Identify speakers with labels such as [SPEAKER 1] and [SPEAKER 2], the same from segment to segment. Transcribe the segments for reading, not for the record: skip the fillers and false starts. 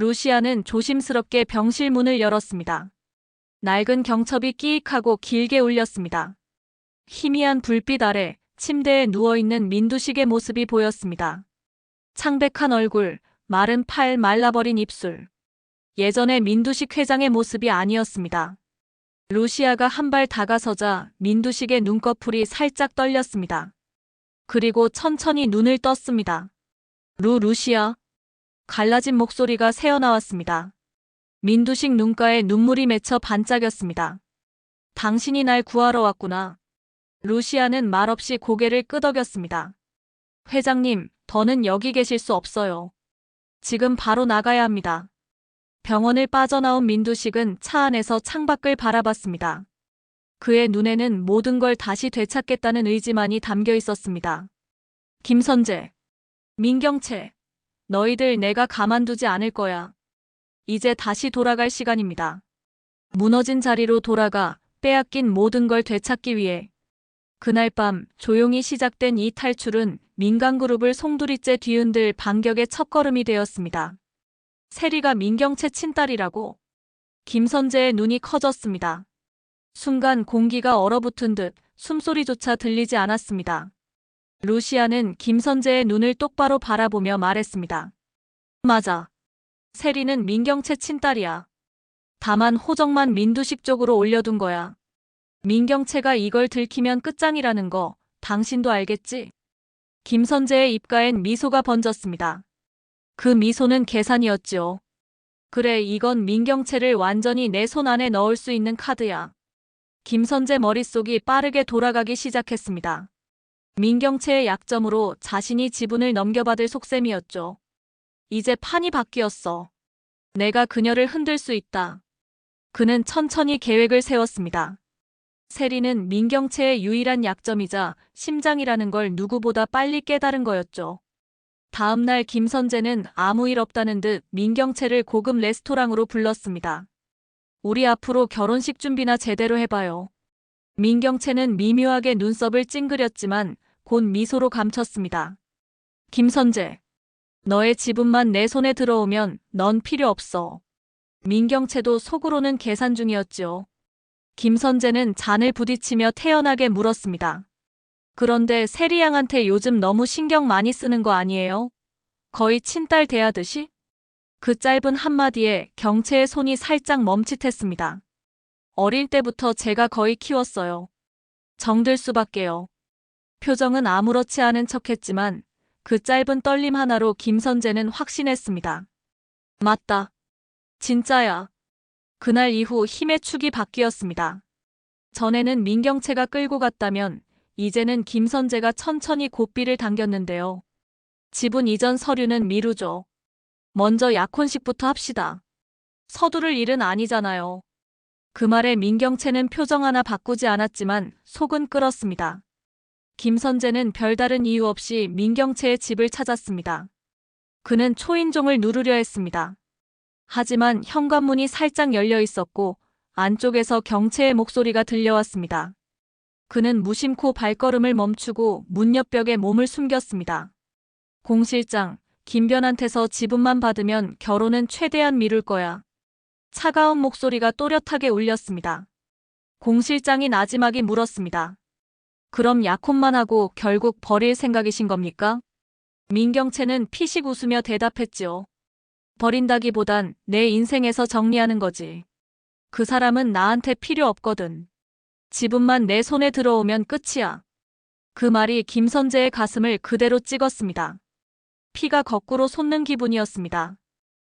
[SPEAKER 1] 루시아는 조심스럽게 병실 문을 열었습니다. 낡은 경첩이 끼익하고 길게 울렸습니다. 희미한 불빛 아래 침대에 누워있는 민두식의 모습이 보였습니다. 창백한 얼굴, 마른 팔, 말라버린 입술. 예전의 민두식 회장의 모습이 아니었습니다. 루시아가 한 발 다가서자 민두식의 눈꺼풀이 살짝 떨렸습니다. 그리고 천천히 눈을 떴습니다. 루시아. 갈라진 목소리가 새어나왔습니다. 민두식 눈가에 눈물이 맺혀 반짝였습니다. 당신이 날 구하러 왔구나. 루시아는 말없이 고개를 끄덕였습니다. 회장님, 더는 여기 계실 수 없어요. 지금 바로 나가야 합니다. 병원을 빠져나온 민두식은 차 안에서 창밖을 바라봤습니다. 그의 눈에는 모든 걸 다시 되찾겠다는 의지만이 담겨 있었습니다. 김선재, 민경채, 너희들 내가 가만두지 않을 거야. 이제 다시 돌아갈 시간입니다. 무너진 자리로 돌아가 빼앗긴 모든 걸 되찾기 위해. 그날 밤 조용히 시작된 이 탈출은 민간그룹을 송두리째 뒤흔들 반격의 첫걸음이 되었습니다. 세리가 민경채 친딸이라고? 김선재의 눈이 커졌습니다. 순간 공기가 얼어붙은 듯 숨소리조차 들리지 않았습니다. 루시아는 김선재의 눈을 똑바로 바라보며 말했습니다. 맞아. 세리는 민경채 친딸이야. 다만 호적만 민두식 쪽으로 올려둔 거야. 민경채가 이걸 들키면 끝장이라는 거 당신도 알겠지? 김선재의 입가엔 미소가 번졌습니다. 그 미소는 계산이었죠. 그래, 이건 민경채를 완전히 내 손 안에 넣을 수 있는 카드야. 김선재 머릿속이 빠르게 돌아가기 시작했습니다. 민경채의 약점으로 자신이 지분을 넘겨받을 속셈이었죠. 이제 판이 바뀌었어. 내가 그녀를 흔들 수 있다. 그는 천천히 계획을 세웠습니다. 세리는 민경채의 유일한 약점이자 심장이라는 걸 누구보다 빨리 깨달은 거였죠. 다음 날 김선재는 아무 일 없다는 듯 민경채를 고급 레스토랑으로 불렀습니다. 우리 앞으로 결혼식 준비나 제대로 해봐요. 민경채는 미묘하게 눈썹을 찡그렸지만 곧 미소로 감췄습니다. 김선재, 너의 지분만 내 손에 들어오면 넌 필요 없어. 민경채도 속으로는 계산 중이었지요. 김선재는 잔을 부딪히며 태연하게 물었습니다. 그런데 세리 양한테 요즘 너무 신경 많이 쓰는 거 아니에요? 거의 친딸 대하듯이? 그 짧은 한마디에 경채의 손이 살짝 멈칫했습니다. 어릴 때부터 제가 거의 키웠어요. 정들 수밖에요. 표정은 아무렇지 않은 척했지만 그 짧은 떨림 하나로 김선재는 확신했습니다. 맞다. 진짜야. 그날 이후 힘의 축이 바뀌었습니다. 전에는 민경채가 끌고 갔다면 이제는 김선재가 천천히 고삐를 당겼는데요. 지분 이전 서류는 미루죠. 먼저 약혼식부터 합시다. 서두를 일은 아니잖아요. 그 말에 민경채는 표정 하나 바꾸지 않았지만 속은 끓었습니다. 김선재는 별다른 이유 없이 민경채의 집을 찾았습니다. 그는 초인종을 누르려 했습니다. 하지만 현관문이 살짝 열려 있었고 안쪽에서 경채의 목소리가 들려왔습니다. 그는 무심코 발걸음을 멈추고 문 옆벽에 몸을 숨겼습니다. 공 실장, 김변한테서 지분만 받으면 결혼은 최대한 미룰 거야. 차가운 목소리가 또렷하게 울렸습니다. 공 실장이 나지막이 물었습니다. 그럼 약혼만 하고 결국 버릴 생각이신 겁니까? 민경채는 피식 웃으며 대답했지요. 버린다기보단 내 인생에서 정리하는 거지. 그 사람은 나한테 필요 없거든. 지분만 내 손에 들어오면 끝이야. 그 말이 김선재의 가슴을 그대로 찍었습니다. 피가 거꾸로 솟는 기분이었습니다.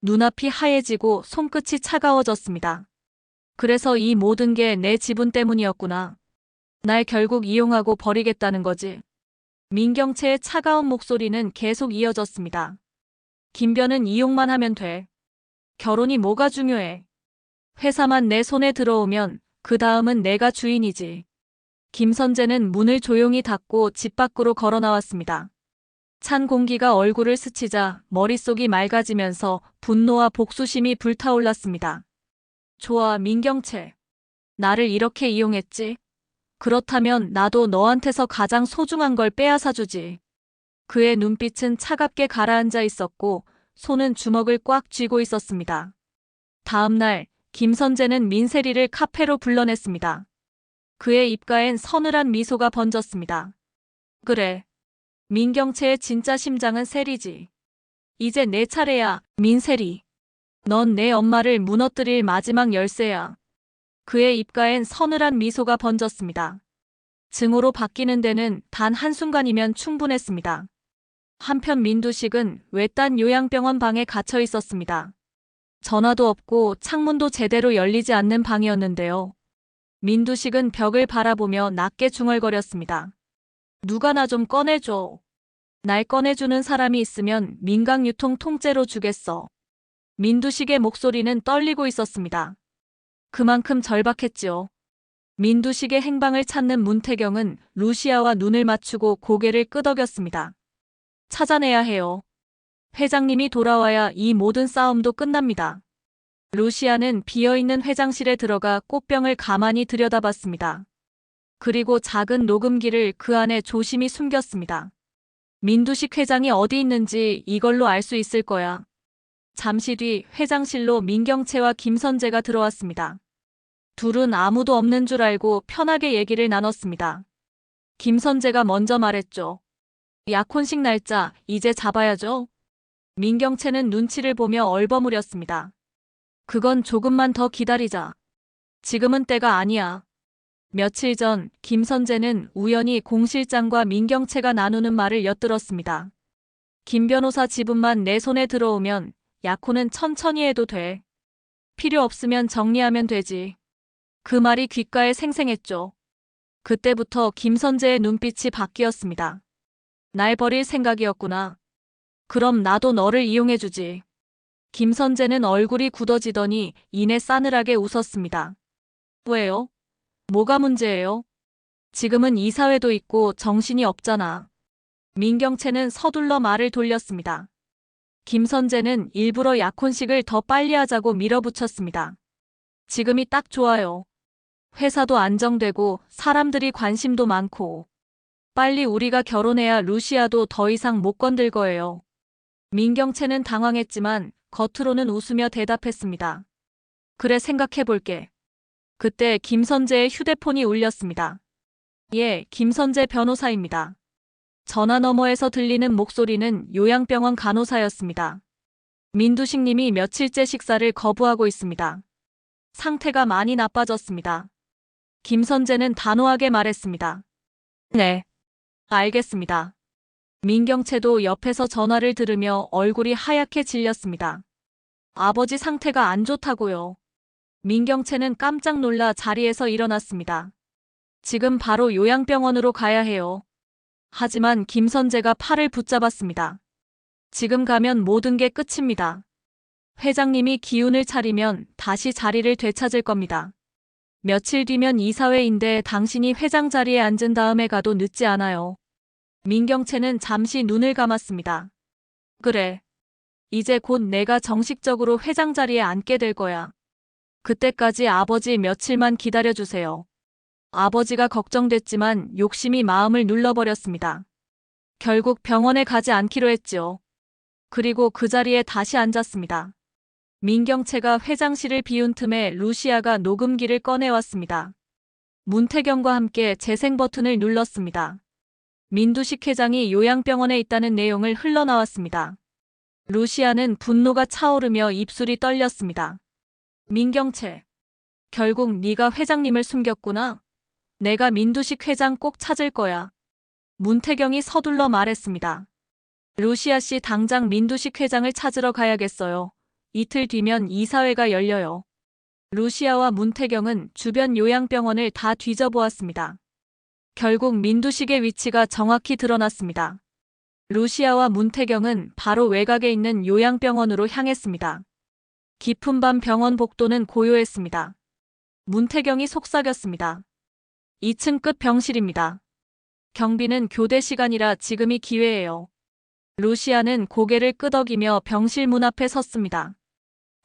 [SPEAKER 1] 눈앞이 하얘지고 손끝이 차가워졌습니다. 그래서 이 모든 게 내 지분 때문이었구나. 날 결국 이용하고 버리겠다는 거지. 민경채의 차가운 목소리는 계속 이어졌습니다. 김변은 이용만 하면 돼. 결혼이 뭐가 중요해. 회사만 내 손에 들어오면 그 다음은 내가 주인이지. 김선재는 문을 조용히 닫고 집 밖으로 걸어 나왔습니다. 찬 공기가 얼굴을 스치자 머릿속이 맑아지면서 분노와 복수심이 불타올랐습니다. 좋아, 민경채. 나를 이렇게 이용했지? 그렇다면 나도 너한테서 가장 소중한 걸 빼앗아주지. 그의 눈빛은 차갑게 가라앉아 있었고 손은 주먹을 꽉 쥐고 있었습니다. 다음 날 김선재는 민세리를 카페로 불러냈습니다. 그의 입가엔 서늘한 미소가 번졌습니다. 그래. 민경채의 진짜 심장은 세리지. 이제 내 차례야, 민세리. 넌 내 엄마를 무너뜨릴 마지막 열쇠야. 그의 입가엔 서늘한 미소가 번졌습니다. 증오로 바뀌는 데는 단 한순간이면 충분했습니다. 한편 민두식은 외딴 요양병원 방에 갇혀 있었습니다. 전화도 없고 창문도 제대로 열리지 않는 방이었는데요. 민두식은 벽을 바라보며 낮게 중얼거렸습니다. 누가 나 좀 꺼내줘. 날 꺼내주는 사람이 있으면 민강유통 통째로 주겠어. 민두식의 목소리는 떨리고 있었습니다. 그만큼 절박했지요. 민두식의 행방을 찾는 문태경은 루시아와 눈을 맞추고 고개를 끄덕였습니다. 찾아내야 해요. 회장님이 돌아와야 이 모든 싸움도 끝납니다. 루시아는 비어있는 회장실에 들어가 꽃병을 가만히 들여다봤습니다. 그리고 작은 녹음기를 그 안에 조심히 숨겼습니다. 민두식 회장이 어디 있는지 이걸로 알 수 있을 거야. 잠시 뒤 회장실로 민경채와 김선재가 들어왔습니다. 둘은 아무도 없는 줄 알고 편하게 얘기를 나눴습니다. 김선재가 먼저 말했죠. 약혼식 날짜 이제 잡아야죠. 민경채는 눈치를 보며 얼버무렸습니다. 그건 조금만 더 기다리자. 지금은 때가 아니야. 며칠 전 김선재는 우연히 공 실장과 민경채가 나누는 말을 엿들었습니다. 김 변호사 지분만 내 손에 들어오면 약혼은 천천히 해도 돼. 필요 없으면 정리하면 되지. 그 말이 귓가에 생생했죠. 그때부터 김선재의 눈빛이 바뀌었습니다. 날 버릴 생각이었구나. 그럼 나도 너를 이용해주지. 김선재는 얼굴이 굳어지더니 이내 싸늘하게 웃었습니다. 왜요? 뭐가 문제예요? 지금은 이사회도 있고 정신이 없잖아. 민경채는 서둘러 말을 돌렸습니다. 김선재는 일부러 약혼식을 더 빨리 하자고 밀어붙였습니다. 지금이 딱 좋아요. 회사도 안정되고 사람들이 관심도 많고 빨리 우리가 결혼해야 루시아도 더 이상 못 건들 거예요. 민경채는 당황했지만 겉으로는 웃으며 대답했습니다. 그래 생각해볼게. 그때 김선재의 휴대폰이 울렸습니다. 예, 김선재 변호사입니다. 전화 너머에서 들리는 목소리는 요양병원 간호사였습니다. 민두식 님이 며칠째 식사를 거부하고 있습니다. 상태가 많이 나빠졌습니다. 김선재는 단호하게 말했습니다. 네. 알겠습니다. 민경채도 옆에서 전화를 들으며 얼굴이 하얗게 질렸습니다. 아버지 상태가 안 좋다고요. 민경채는 깜짝 놀라 자리에서 일어났습니다. 지금 바로 요양병원으로 가야 해요. 하지만 김선재가 팔을 붙잡았습니다. 지금 가면 모든 게 끝입니다. 회장님이 기운을 차리면 다시 자리를 되찾을 겁니다. 며칠 뒤면 이사회인데 당신이 회장 자리에 앉은 다음에 가도 늦지 않아요. 민경채는 잠시 눈을 감았습니다. 그래. 이제 곧 내가 정식적으로 회장 자리에 앉게 될 거야. 그때까지 아버지 며칠만 기다려주세요. 아버지가 걱정됐지만 욕심이 마음을 눌러버렸습니다. 결국 병원에 가지 않기로 했지요. 그리고 그 자리에 다시 앉았습니다. 민경채가 회장실을 비운 틈에 루시아가 녹음기를 꺼내왔습니다. 문태경과 함께 재생 버튼을 눌렀습니다. 민두식 회장이 요양병원에 있다는 내용을 흘러나왔습니다. 루시아는 분노가 차오르며 입술이 떨렸습니다. 민경채, 결국 네가 회장님을 숨겼구나. 내가 민두식 회장 꼭 찾을 거야. 문태경이 서둘러 말했습니다. 루시아 씨 당장 민두식 회장을 찾으러 가야겠어요. 이틀 뒤면 이사회가 열려요. 루시아와 문태경은 주변 요양병원을 다 뒤져보았습니다. 결국 민두식의 위치가 정확히 드러났습니다. 루시아와 문태경은 바로 외곽에 있는 요양병원으로 향했습니다. 깊은 밤 병원 복도는 고요했습니다. 문태경이 속삭였습니다. 2층 끝 병실입니다. 경비는 교대 시간이라 지금이 기회예요. 루시아는 고개를 끄덕이며 병실 문 앞에 섰습니다.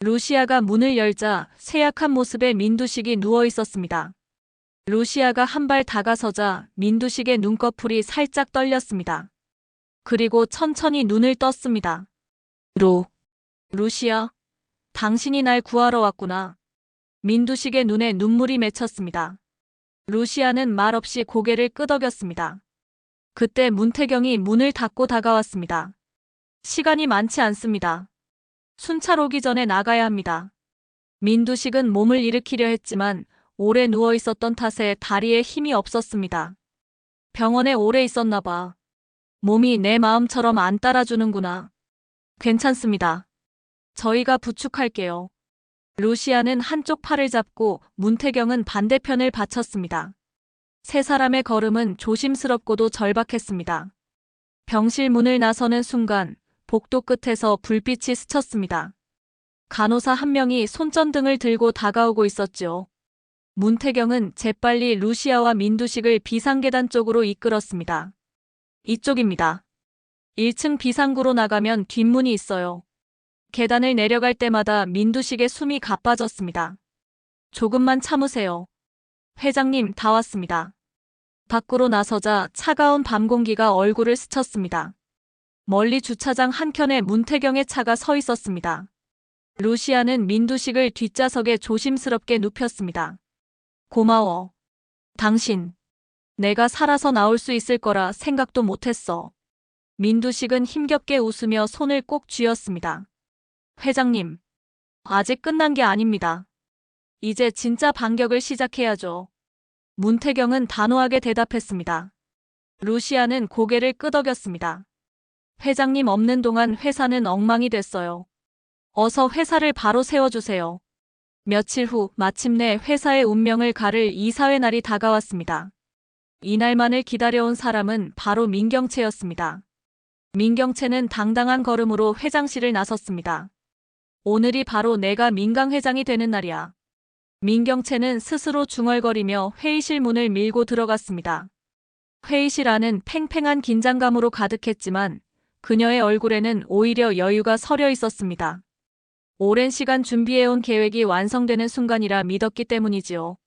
[SPEAKER 1] 루시아가 문을 열자 쇠약한 모습의 민두식이 누워 있었습니다. 루시아가 한 발 다가서자 민두식의 눈꺼풀이 살짝 떨렸습니다. 그리고 천천히 눈을 떴습니다. 루시아, 당신이 날 구하러 왔구나. 민두식의 눈에 눈물이 맺혔습니다. 루시아는 말없이 고개를 끄덕였습니다. 그때 문태경이 문을 닫고 다가왔습니다. 시간이 많지 않습니다. 순찰 오기 전에 나가야 합니다. 민두식은 몸을 일으키려 했지만 오래 누워 있었던 탓에 다리에 힘이 없었습니다. 병원에 오래 있었나 봐. 몸이 내 마음처럼 안 따라주는구나. 괜찮습니다. 저희가 부축할게요. 루시아는 한쪽 팔을 잡고 문태경은 반대편을 받쳤습니다. 세 사람의 걸음은 조심스럽고도 절박했습니다. 병실 문을 나서는 순간 복도 끝에서 불빛이 스쳤습니다. 간호사 한 명이 손전등을 들고 다가오고 있었죠. 문태경은 재빨리 루시아와 민두식을 비상계단 쪽으로 이끌었습니다. 이쪽입니다. 1층 비상구로 나가면 뒷문이 있어요. 계단을 내려갈 때마다 민두식의 숨이 가빠졌습니다. 조금만 참으세요. 회장님, 다 왔습니다. 밖으로 나서자 차가운 밤 공기가 얼굴을 스쳤습니다. 멀리 주차장 한켠에 문태경의 차가 서 있었습니다. 루시아는 민두식을 뒷좌석에 조심스럽게 눕혔습니다. 고마워. 당신. 내가 살아서 나올 수 있을 거라 생각도 못했어. 민두식은 힘겹게 웃으며 손을 꼭 쥐었습니다. 회장님, 아직 끝난 게 아닙니다. 이제 진짜 반격을 시작해야죠. 문태경은 단호하게 대답했습니다. 루시아는 고개를 끄덕였습니다. 회장님 없는 동안 회사는 엉망이 됐어요. 어서 회사를 바로 세워주세요. 며칠 후 마침내 회사의 운명을 가를 이사회 날이 다가왔습니다. 이날만을 기다려온 사람은 바로 민경채였습니다. 민경채는 당당한 걸음으로 회장실을 나섰습니다. 오늘이 바로 내가 민강 회장이 되는 날이야. 민경채는 스스로 중얼거리며 회의실 문을 밀고 들어갔습니다. 회의실 안은 팽팽한 긴장감으로 가득했지만 그녀의 얼굴에는 오히려 여유가 서려 있었습니다. 오랜 시간 준비해온 계획이 완성되는 순간이라 믿었기 때문이지요.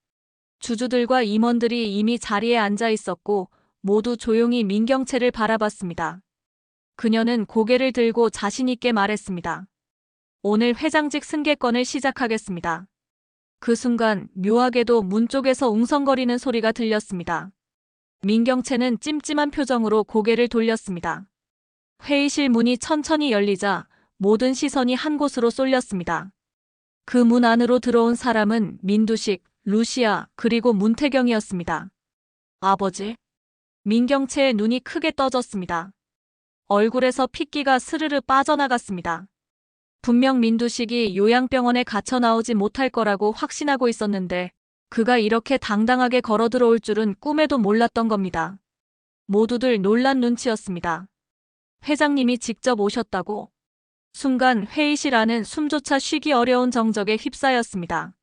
[SPEAKER 1] 주주들과 임원들이 이미 자리에 앉아 있었고 모두 조용히 민경채를 바라봤습니다. 그녀는 고개를 들고 자신 있게 말했습니다. 오늘 회장직 승계권을 시작하겠습니다. 그 순간 묘하게도 문 쪽에서 웅성거리는 소리가 들렸습니다. 민경채는 찜찜한 표정으로 고개를 돌렸습니다. 회의실 문이 천천히 열리자 모든 시선이 한 곳으로 쏠렸습니다. 그 문 안으로 들어온 사람은 민두식, 루시아, 그리고 문태경이었습니다. 아버지? 민경채의 눈이 크게 떠졌습니다. 얼굴에서 핏기가 스르르 빠져나갔습니다. 분명 민두식이 요양병원에 갇혀 나오지 못할 거라고 확신하고 있었는데 그가 이렇게 당당하게 걸어 들어올 줄은 꿈에도 몰랐던 겁니다. 모두들 놀란 눈치였습니다. 회장님이 직접 오셨다고? 순간 회의실 안은 숨조차 쉬기 어려운 정적에 휩싸였습니다.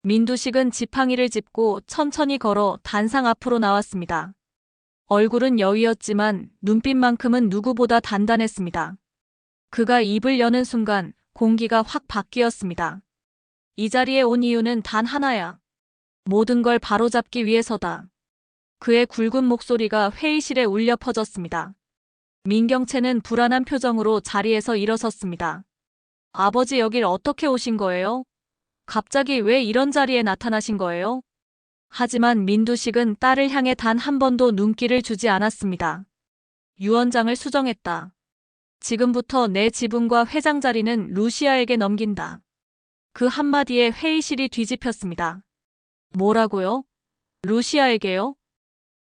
[SPEAKER 1] 민두식은 지팡이를 짚고 천천히 걸어 단상 앞으로 나왔습니다. 얼굴은 여위였지만 눈빛만큼은 누구보다 단단했습니다. 그가 입을 여는 순간 공기가 확 바뀌었습니다. 이 자리에 온 이유는 단 하나야. 모든 걸 바로잡기 위해서다. 그의 굵은 목소리가 회의실에 울려 퍼졌습니다. 민경채는 불안한 표정으로 자리에서 일어섰습니다. 아버지, 여길 어떻게 오신 거예요? 갑자기 왜 이런 자리에 나타나신 거예요? 하지만 민두식은 딸을 향해 단 한 번도 눈길을 주지 않았습니다. 유언장을 수정했다. 지금부터 내 지분과 회장 자리는 루시아에게 넘긴다. 그 한마디에 회의실이 뒤집혔습니다. 뭐라고요? 루시아에게요?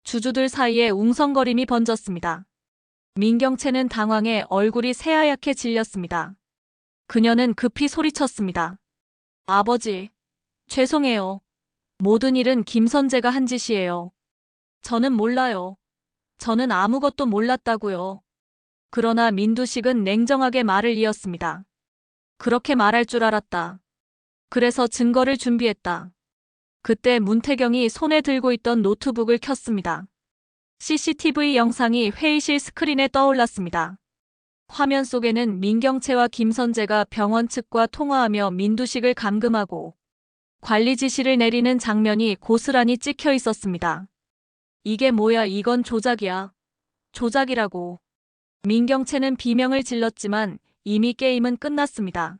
[SPEAKER 1] 주주들 사이에 웅성거림이 번졌습니다. 민경채는 당황해 얼굴이 새하얗게 질렸습니다. 그녀는 급히 소리쳤습니다. 아버지, 죄송해요. 모든 일은 김선재가 한 짓이에요. 저는 몰라요. 저는 아무것도 몰랐다고요. 그러나 민두식은 냉정하게 말을 이었습니다. 그렇게 말할 줄 알았다. 그래서 증거를 준비했다. 그때 문태경이 손에 들고 있던 노트북을 켰습니다. CCTV 영상이 회의실 스크린에 떠올랐습니다. 화면 속에는 민경채와 김선재가 병원 측과 통화하며 민두식을 감금하고 관리 지시를 내리는 장면이 고스란히 찍혀 있었습니다. 이게 뭐야, 이건 조작이야. 조작이라고. 민경채는 비명을 질렀지만 이미 게임은 끝났습니다.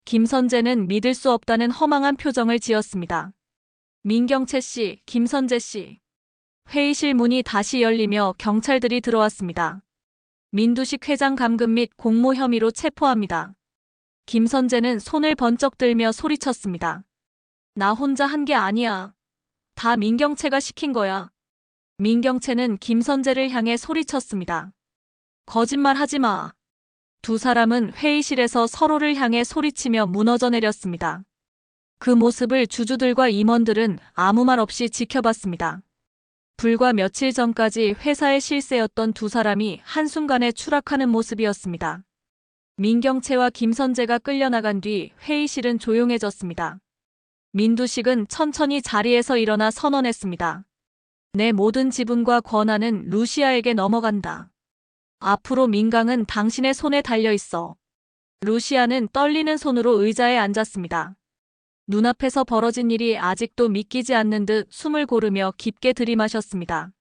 [SPEAKER 1] 김선재는 믿을 수 없다는 허망한 표정을 지었습니다. 민경채 씨, 김선재 씨. 회의실 문이 다시 열리며 경찰들이 들어왔습니다. 민두식 회장 감금 및 공모 혐의로 체포합니다. 김선재는 손을 번쩍 들며 소리쳤습니다. 나 혼자 한 게 아니야. 다 민경채가 시킨 거야. 민경채는 김선재를 향해 소리쳤습니다. 거짓말 하지 마. 두 사람은 회의실에서 서로를 향해 소리치며 무너져 내렸습니다. 그 모습을 주주들과 임원들은 아무 말 없이 지켜봤습니다. 불과 며칠 전까지 회사의 실세였던 두 사람이 한순간에 추락하는 모습이었습니다. 민경채와 김선재가 끌려나간 뒤 회의실은 조용해졌습니다. 민두식은 천천히 자리에서 일어나 선언했습니다. 내 모든 지분과 권한은 루시아에게 넘어간다. 앞으로 민강은 당신의 손에 달려있어. 루시아는 떨리는 손으로 의자에 앉았습니다. 눈앞에서 벌어진 일이 아직도 믿기지 않는 듯 숨을 고르며 깊게 들이마셨습니다.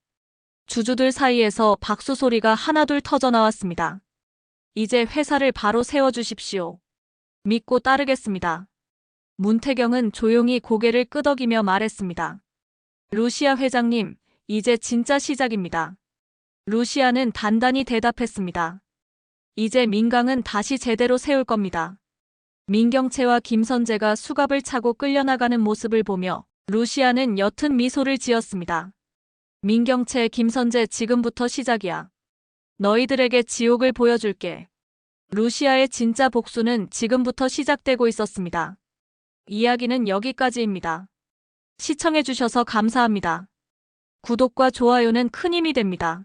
[SPEAKER 1] 주주들 사이에서 박수 소리가 하나둘 터져 나왔습니다. 이제 회사를 바로 세워주십시오. 믿고 따르겠습니다. 문태경은 조용히 고개를 끄덕이며 말했습니다. 루시아 회장님, 이제 진짜 시작입니다. 루시아는 단단히 대답했습니다. 이제 민강은 다시 제대로 세울 겁니다. 민경채와 김선재가 수갑을 차고 끌려나가는 모습을 보며 루시아는 옅은 미소를 지었습니다. 민경채, 김선재, 지금부터 시작이야. 너희들에게 지옥을 보여줄게. 루시아의 진짜 복수는 지금부터 시작되고 있었습니다. 이야기는 여기까지입니다. 시청해주셔서 감사합니다. 구독과 좋아요는 큰 힘이 됩니다.